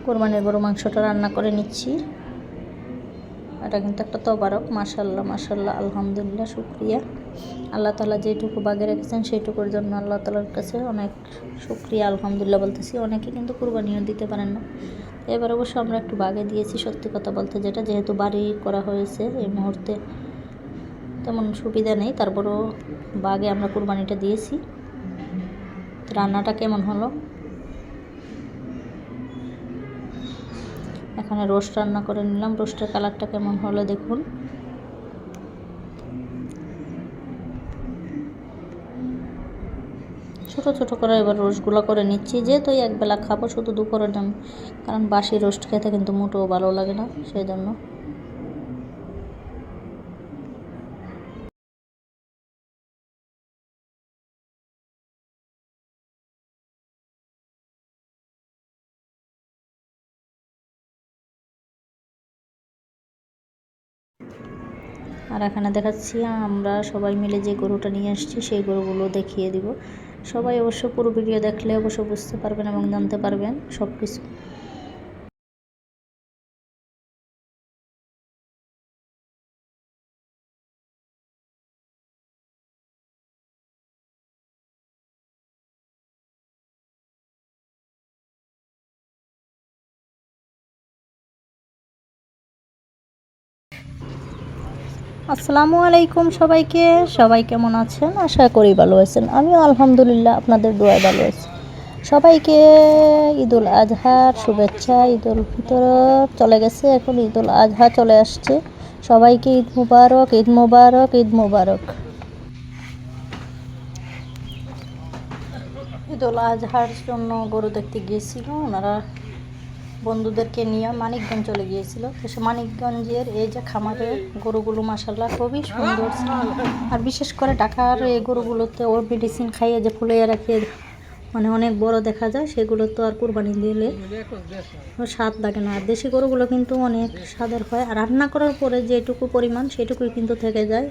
কোরবানির গরু মাংসটা রান্না করে নিচ্ছি। এটা কিন্তু একটা তবারক। মাশাল্লাহ মাশাল্লাহ, আলহামদুলিল্লাহ, শুক্রিয়া। আল্লাহ তাআলা যেটুকু বাগে রেখেছেন সেইটুকুর জন্য আল্লাহ তাআলার কাছে অনেক শুক্রিয়া, আলহামদুলিল্লাহ বলতেছি। অনেকে কিন্তু কুরবানিও দিতে পারেন না। এবার অবশ্য আমরা একটু বাগে দিয়েছি, সত্যি কথা বলতে, যেটা যেহেতু বাড়ি করা হয়েছে এই মুহূর্তে তেমন সুবিধা নেই, তারপরও বাগে আমরা কুরবানিটা দিয়েছি। রান্নাটা কেমন হলো? এখানে রোস্ট রান্না করে নিলাম। রোস্টের কালারটা কেমন হলো দেখুন। ছোট ছোট করে এবার রোস্টগুলো করে নিচ্ছি, যেহেতু একবেলা খাবো, শুধু দুপুরের দাম, কারণ বাসি রোস্ট খেতে কিন্তু মোটেও ভালো লাগে না, সেই জন্য। আর এখানে দেখাচ্ছি আমরা সবাই মিলে যে গরুটা নিয়ে আসছি সেই গরুগুলো দেখিয়ে দিব। সবাই অবশ্য পুরো ভিডিও দেখলে অবশ্য বুঝতে পারবেন এবং জানতে পারবেন সব কিছু। আসসালামু আলাইকুম সবাইকে। সবাই কেমন আছেন? আশা করি ভালো আছেন। আমিও আলহামদুলিল্লাহ আপনাদের দোয়ায় ভালো আছি। সবাইকে ঈদুল আজহার শুভেচ্ছা। ঈদুল ফিতর চলে গেছে, এখন ঈদুল আজহা চলে আসছে। সবাইকে ঈদ মুবারক, ঈদ মুবারক, ঈদ মুবারক। ঈদুল আজহার জন্য গরু দেখতে গিয়েছিল ওনারা, বন্ধুদেরকে নিয়ে মানিকগঞ্জ চলে গিয়েছিল। তো সে মানিকগঞ্জের এই যে খামারের গরুগুলো মাশাল্লাহ খুবই সুন্দর ছিল। আর বিশেষ করে ঢাকার এই গরুগুলোতে ওর মেডিসিন খাইয়ে যে ফুলিয়ে রাখে, মানে অনেক বড় দেখা যায়, সেগুলো তো আর কুরবানি দিলে স্বাদ লাগে না। আর দেশি গরুগুলো কিন্তু অনেক স্বাদের হয়, আর রান্না করার পরে যেটুকু পরিমাণ সেটুকুই কিন্তু থেকে যায়।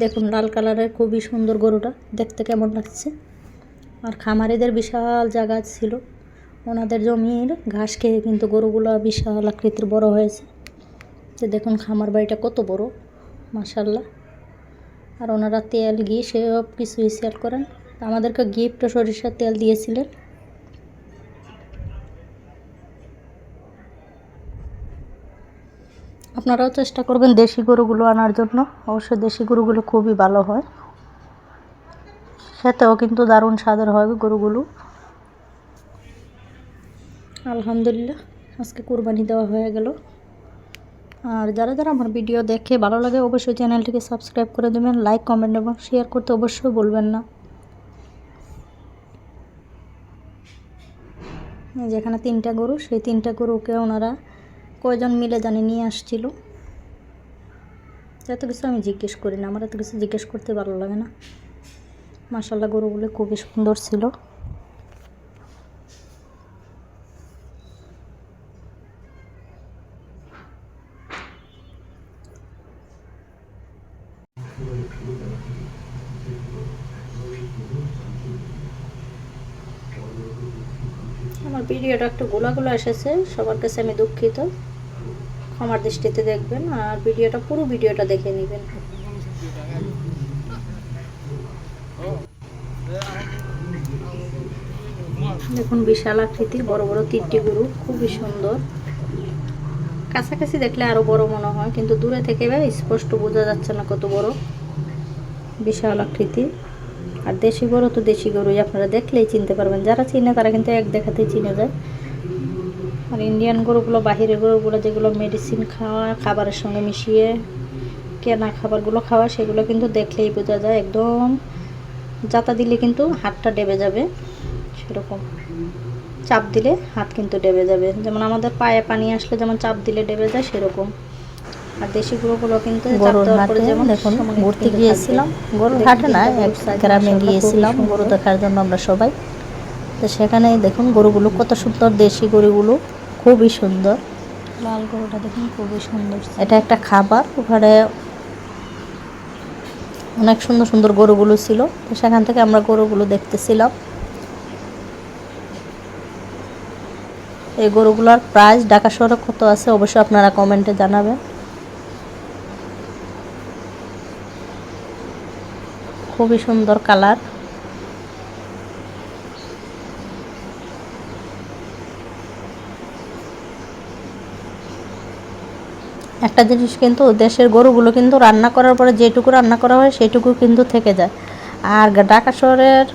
দেখুন লাল কালারের খুবই সুন্দর গরুটা দেখতে কেমন লাগছে। আর খামারিদের বিশাল জায়গা ছিল, ওনাদের জমির ঘাস খেয়ে কিন্তু গরুগুলো বিশাল আকৃতির বড় হয়েছে। তো দেখুন খামার বাড়িটা কত বড়, মাশাল্লাহ। আর ওনারা তেল ঘি সব কিছুই সেল করেন। আমাদেরকে গিফট সরিষার তেল দিয়েছিলেন। আপনারাও চেষ্টা করবেন দেশি গরুগুলো আনার জন্য। অবশ্যই দেশি গরুগুলো খুবই ভালো হয়, খেতেও কিন্তু দারুণ স্বাদের হয় গরুগুলো। আলহামদুলিল্লাহ আজকে কুরবানি দেওয়া হয়ে গেল। আর যারা যারা আমার ভিডিও দেখে ভালো লাগে অবশ্যই চ্যানেলটিকে সাবস্ক্রাইব করে দেবেন, লাইক কমেন্ট এবং শেয়ার করতে অবশ্যই বলবেন না। যেখানে 3টা গরু, সেই 3টা গরুকে ওনারা কয়জন মিলে জানি নিয়ে আসছিল। এত কিছু আমি জিজ্ঞেস করি না, আমার এত কিছু জিজ্ঞেস করতে ভালো লাগে না। মাশাল্লাহ গরুগুলো খুবই সুন্দর ছিল। আমার ভিডিওটা একটু গোলাগুলো এসেছে, সবার কাছে আমি দুঃখিত, ক্ষমার দৃষ্টিতে দেখবেন। আর ভিডিওটা পুরো ভিডিওটা দেখে নেবেন। দেখুন বিশাল আকৃতির বড় বড় 3টি গরু, খুবই সুন্দর। কাছাকাছি দেখলে আরো বড় মনে হয়, কিন্তু দূরে থেকে স্পষ্ট বোঝা যাচ্ছে না কত বড়, বিশাল আকৃতির। আর দেশি গরু তো দেশি গরুই, আপনারা দেখলেই চিনতে পারবেন। যারা চিনে তারা কিন্তু এক দেখাতেই চিনে যায়। আর ইন্ডিয়ান গরুগুলো, বাহিরের গরুগুলো যেগুলো মেডিসিন খাওয়া, খাবারের সঙ্গে মিশিয়ে কেনা খাবারগুলো খাওয়া, সেগুলো কিন্তু দেখলেই বোঝা যায়। একদম জাতা দিলে কিন্তু হাতটা ডেবে যাবে, সেরকম চাপ দিলে হাত কিন্তু ডেবে যাবে। যেমন আমাদের পায়ে পানি আসলে যেমন চাপ দিলে ডেবে যায়, সেরকম। আর দেশি গরুগুলো কিন্তু গরুর হাটে দেখুন ঘুরতে গিয়েছিলাম। গরুর হাটে না, এক গ্রামে গিয়েছিলাম গরু দেখার জন্য আমরা সবাই। তো সেখানেই দেখুন গরুগুলো কত সুন্দর, দেশি গরুগুলো খুবই সুন্দর। লাল গরুটা দেখুন খুবই সুন্দর। এটা একটা খাবার, ওখানে অনেক সুন্দর সুন্দর গরুগুলো ছিল। তো সেখান থেকে আমরা গরুগুলো দেখতেছিলাম। এই গরুগুলোর প্রাইস ঢাকা শহরে কত আছে অবশ্যই আপনারা কমেন্টে জানাবেন। খুবই সুন্দর কালার। একটা জিনিস কিন্তু দেশের গরুগুলো কিন্তু রান্না করার পরে যেটুকু রান্না করা হয় সেটুকু কিন্তু থেকে যায়, আর ঢাকা শহরের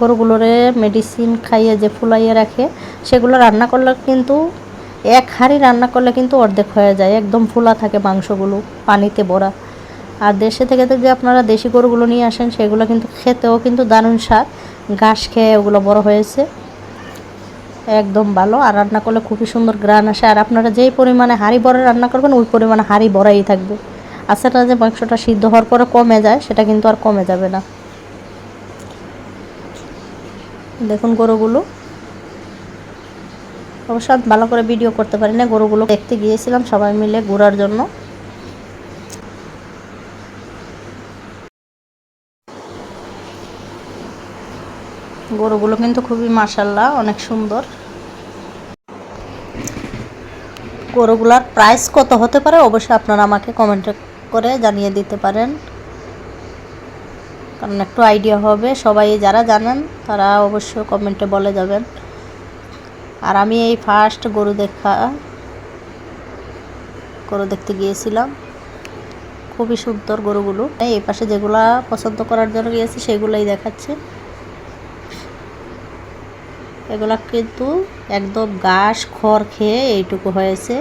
গরুগুলোরে মেডিসিন খাইয়ে যে ফুলাইয়ে রাখে সেগুলো রান্না করলে কিন্তু এক হাঁড়ি রান্না করলে কিন্তু অর্ধেক হয়ে যায়, একদম ফুলা থাকে মাংসগুলো, পানিতে ভরা। আর দেশে থেকে যে আপনারা দেশি গরুগুলো নিয়ে আসেন সেগুলো কিন্তু খেতেও কিন্তু দারুণ স্বাদ, ঘাস খেয়ে ওগুলো বড় হয়েছে, একদম ভালো। আর রান্না করলে খুবই সুন্দর গ্রান আসে। আর আপনারা যেই পরিমাণে হাঁড়ি ভরে রান্না করবেন ওই পরিমাণে হাঁড়ি ভরাই থাকবে। আচ্ছা, যে মাংসটা সিদ্ধ হওয়ার পরে কমে যায় সেটা কিন্তু আর কমে যাবে না। দেখুন গরুগুলো, অবশ্য ভালো করে ভিডিও করতে পারি না, গরুগুলো দেখতে গিয়েছিলাম সবাই মিলে ঘোরার জন্য। গরুগুলো কিন্তু খুবই মাশাআল্লাহ অনেক সুন্দর। গরুগুলার প্রাইস কত হতে পারে অবশ্যই আপনারা আমাকে কমেন্টে করে জানিয়ে দিতে পারেন, কারণ একটু আইডিয়া হবে। সবাই যারা জানেন তারা অবশ্যই কমেন্টে বলে যাবেন। আর আমি এই ফার্স্ট গরু দেখতে গিয়েছিলাম, খুবই সুন্দর গরুগুলো। এই পাশে যেগুলা পছন্দ করার জন্য গিয়েছি সেগুলাই দেখাচ্ছে। এগুলা কিন্তু একদম ঘাস খড় খেয়ে এইটুকু হয়েছে।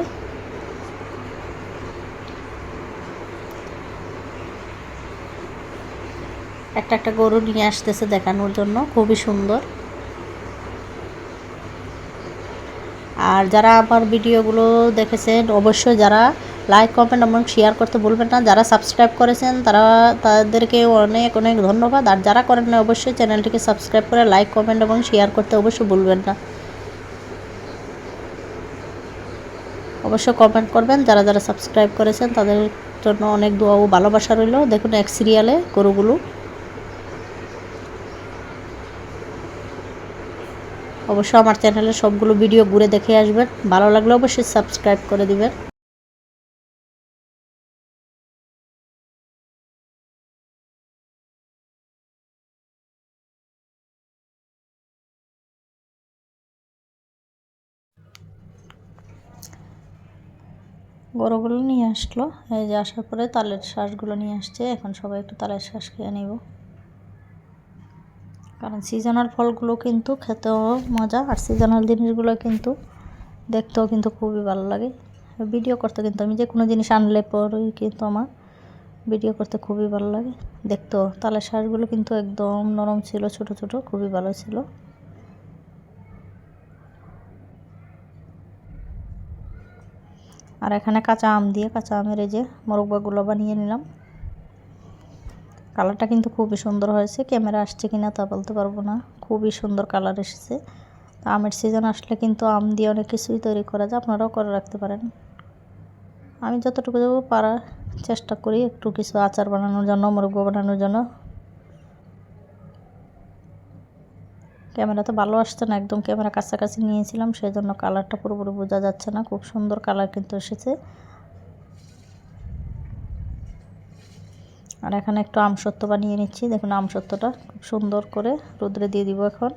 একটা একটা গরু নিয়ে আসতেছে দেখানোর জন্য, খুবই সুন্দর। আর যারা আমার ভিডিওগুলো দেখেছেন অবশ্যই যারা লাইক কমেন্ট এবং শেয়ার করতে ভুলবেন না। যারা সাবস্ক্রাইব করেছেন তাদেরকে অনেক অনেক ধন্যবাদ। আর যারা করেন না অবশ্যই চ্যানেলটিকে সাবস্ক্রাইব করে লাইক কমেন্ট এবং শেয়ার করতে অবশ্যই ভুলবেন না। অবশ্যই কমেন্ট করবেন। যারা যারা সাবস্ক্রাইব করেছেন তাদের জন্য অনেক দোয়া ও ভালোবাসা রইল। দেখুন এক সিরিয়ালে গরুগুলো। অবশ্যই আমার চ্যানেলে সবগুলো ভিডিও ঘুরে দেখে আসবেন, ভালো লাগলে অবশ্যই সাবস্ক্রাইব করে দিবেন। গরুগুলো নিয়ে আসলো, এই যে আসার পরে তালের শ্বাসগুলো নিয়ে আসছে। এখন সবাই একটু তালের শ্বাস খেয়ে নেব, কারণ সিজনাল ফলগুলো কিন্তু খেতেও মজা, আর সিজনাল জিনিসগুলো কিন্তু দেখতেও কিন্তু খুবই ভালো লাগে। ভিডিও করতে কিন্তু আমি যে কোনো জিনিস আনলে পরেই কিন্তু আমার ভিডিও করতে খুবই ভালো লাগে। দেখতেও তালের শ্বাসগুলো কিন্তু একদম নরম ছিল, ছোট ছোট, খুবই ভালো ছিল। আর এখানে কাঁচা আম দিয়ে কাঁচা আমের এই যে মোরব্বাগুলো বানিয়ে নিলাম। কালারটা কিন্তু খুবই সুন্দর হয়েছে, ক্যামেরা আসছে কিনা তা বলতে পারবো না, খুবই সুন্দর কালার এসেছে। আমের সিজন আসলে কিন্তু আম দিয়ে অনেক কিছুই তৈরি করা যায়, আপনারাও করে রাখতে পারেন। আমি যতটুকু পারার চেষ্টা করি একটু কিছু আচার বানানোর জন্য, মোরব্বা বানানোর জন্য। ক্যামেরা তো ভালো আসছে না, একদম ক্যামেরা কাছাকাছি নিয়েছিলাম, সেজন্য কালারটা পুরোপুরি বোঝা যাচ্ছে না। খুব সুন্দর কালার কিন্তু এসেছে। আর এখানে একটু আমসত্ত্ব বানিয়ে নিচ্ছি। দেখুন আমসত্ত্বটা খুব সুন্দর করে রোদ্রে দিয়ে দিব। এখন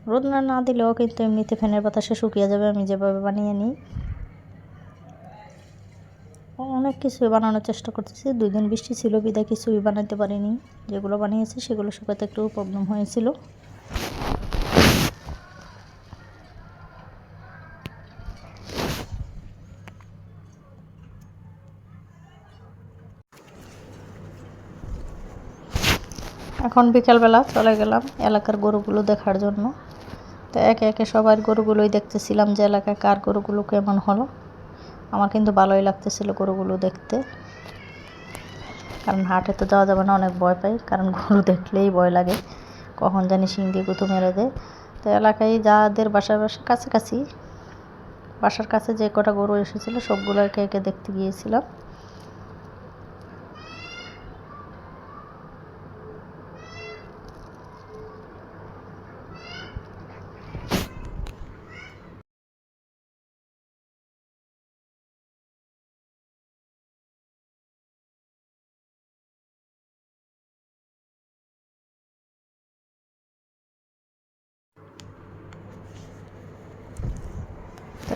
রোদ না দিলেও কিন্তু এমনিতে ফ্যানের বাতাসে শুকিয়ে যাবে, আমি যেভাবে বানিয়ে নিই। অনেক কিছুই বানানোর চেষ্টা করতেছি, 2 দিন বৃষ্টি ছিল বিদায় কিছুই বানাতে পারিনি। যেগুলো বানিয়েছি সেগুলো শুকাতে একটু প্রবলেম হয়েছিল। এখন বিকালবেলা চলে গেলাম এলাকার গরুগুলো দেখার জন্য। তো একে একে সবার গরুগুলোই দেখতেছিলাম যে এলাকায় কার গরুগুলো কেমন হলো। আমার কিন্তু ভালোই লাগতেছিল গরুগুলো দেখতে, কারণ হাটে তো যাওয়া যাবে না, অনেক ভয় পাই, কারণ গরু দেখলেই ভয় লাগে, কখন জানি শিং দিয়ে গুঁতো মেরে দেয়। তো এলাকায় যাদের বাসার কাছাকাছি, বাসার কাছে যে কটা গরু এসেছিলো সবগুলো একে একে দেখতে গিয়েছিলাম।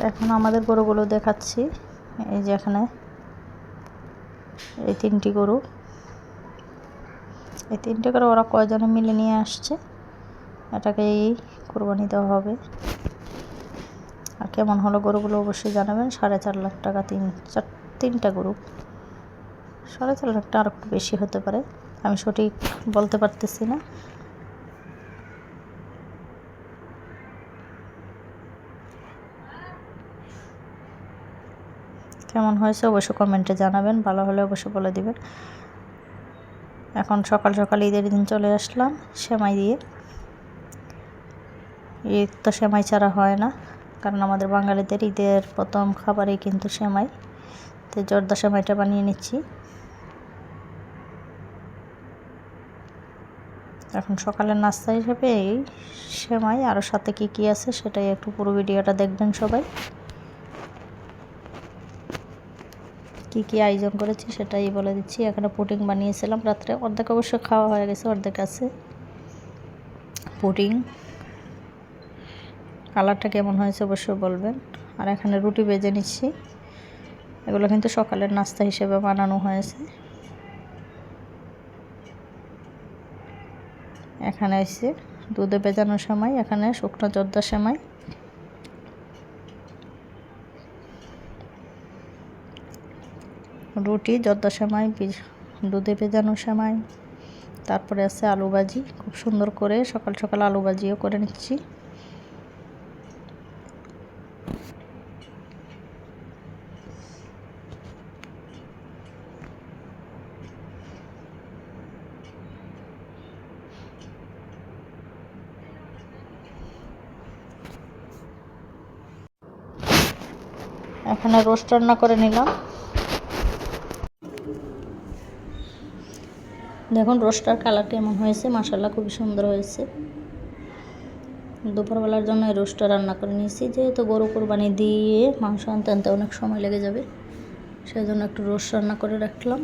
এখন আমাদের গরুগুলো দেখাচ্ছি। এই যে এখানে এই 3টি গরু, এই 3টে করে ওরা কয়জনে মিলে নিয়ে আসছে, এটাকেই কোরবানি দেওয়া হবে। আর কেমন হলো গরুগুলো অবশ্যই জানাবেন। 4.5 লাখ টাকা 3টা গরু, 4.5 লাখ টাকা আর একটু বেশি হতে পারে, আমি সঠিক বলতে পারতেছি না। কেমন হয়েছে অবশ্যই কমেন্টে জানাবেন, ভালো হলে অবশ্যই বলে দিবেন। এখন সকাল সকাল ঈদের দিন চলে আসলাম সেমাই দিয়ে। ঈদ তো সেমাই ছাড়া হয় না, কারণ আমাদের বাঙালিদের ঈদের প্রথম খাবারই কিন্তু সেমাই। তো জর্দা সেমাইটা বানিয়ে নিচ্ছি। এখন সকালের নাস্তা হিসেবে এই সেমাই, আরও সাথে কি কি আছে সেটাই একটু পুরো ভিডিওটা দেখবেন সবাই। কি কি আয়োজন করেছি সেটাই বলে দিচ্ছি। এখানে পুডিং বানিয়েছিলাম রাত্রে, অর্ধেক অবশ্য খাওয়া হয়ে গেছে, অর্ধেক আছে পুডিং। কালারটা কেমন হয়েছে অবশ্যই বলবেন। আর এখানে রুটি ভেজে নিচ্ছি, এগুলো কিন্তু সকালের নাস্তা হিসেবে বানানো হয়েছে। এখানে এসে দুধে ভেজানোর সময়, এখানে শুকনো জর্দা সেমাই, রুটি, জর্দা সেমাই, দুধে ভেজানো সেমাই, তারপরে আছে আলু ভাজি। খুব সুন্দর করে সকাল সকাল আলু ভাজিও করে নিচ্ছি। এখানে রোস্ট রান্না করে নিলাম। দেখুন রোস্টার কালার কেমন হয়েছে, মাশাআল্লাহ খুবই সুন্দর হয়েছে। দুপুরবেলার জন্য এই রোস্টার রান্না করে নিয়েছি, যেহেতু গরু কোরবানি দিয়ে মাংস আনতে আনতে অনেক সময় লেগে যাবে, সেই জন্য একটু রোস্ট রান্না করে রাখলাম।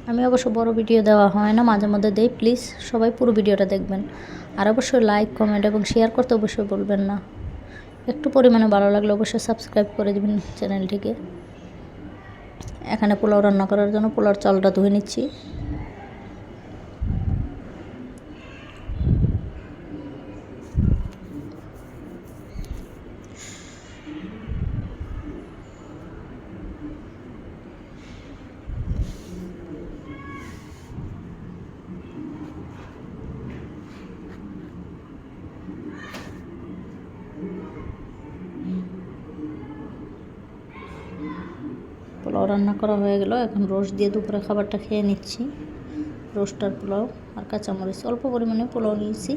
আমি অবশ্য বড় ভিডিও দেওয়া হয় না, মাঝে মধ্যে দেই, প্লিজ সবাই পুরো ভিডিওটা দেখবেন। আর অবশ্যই লাইক, কমেন্ট এবং শেয়ার করতে অবশ্যই বলবেন না। একটু পরিমাণে ভালো লাগলে অবশ্যই সাবস্ক্রাইব করে দেবেন চ্যানেলটিকে। এখানে পোলাও রান্না করার জন্য পোলাওর চালটা ধুয়ে নিচ্ছি। পোলাও রান্না করা হয়ে গেল, এখন রোস্ট দিয়ে দুপুরে খাবারটা খেয়ে নিচ্ছি। রোস্টার পোলাও আর কাঁচামরিচ, অল্প পরিমাণে পোলাও নিয়েছি।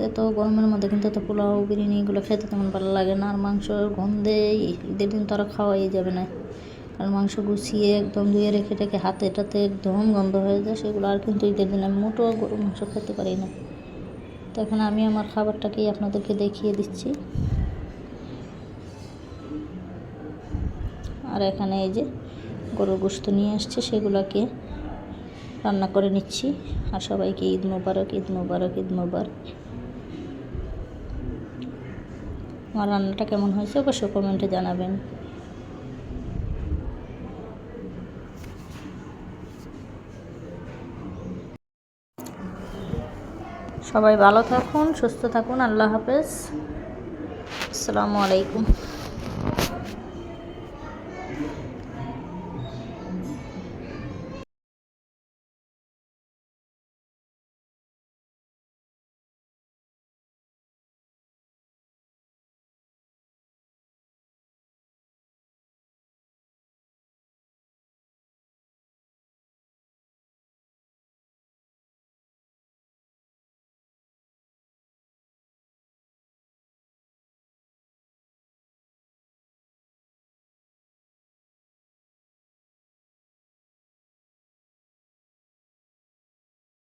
এত গরমের মধ্যে কিন্তু এত পোলাও বিরিয়ানি এগুলো খেতে তেমন ভালো লাগে না। আর মাংস গন্ধে ঈদের দিন তো আর খাওয়াই যাবে না, কারণ মাংস গুছিয়ে একদম ধুয়ে রেখে রেখে হাতে এটাতে একদম গন্ধ হয়ে যায়, সেগুলো আর কিন্তু ঈদের দিন আমি মোটো গরু মাংস খেতে পারি না। তো এখন আমি আমার খাবারটাকেই আপনাদেরকে দেখিয়ে দিচ্ছি। আর এখানে এই যে গরুর গোশত নিয়ে আসছে, সেগুলোকে রান্না করে নিচ্ছি। আর সবাইকে ঈদ মোবারক, ঈদ মোবারক, ঈদ মোবারক। আমার রান্নাটা কেমন হয়েছে অবশ্যই কমেন্টে জানাবেন। সবাই ভালো থাকুন, সুস্থ থাকুন। আল্লাহ হাফেজ, আসসালামু আলাইকুম।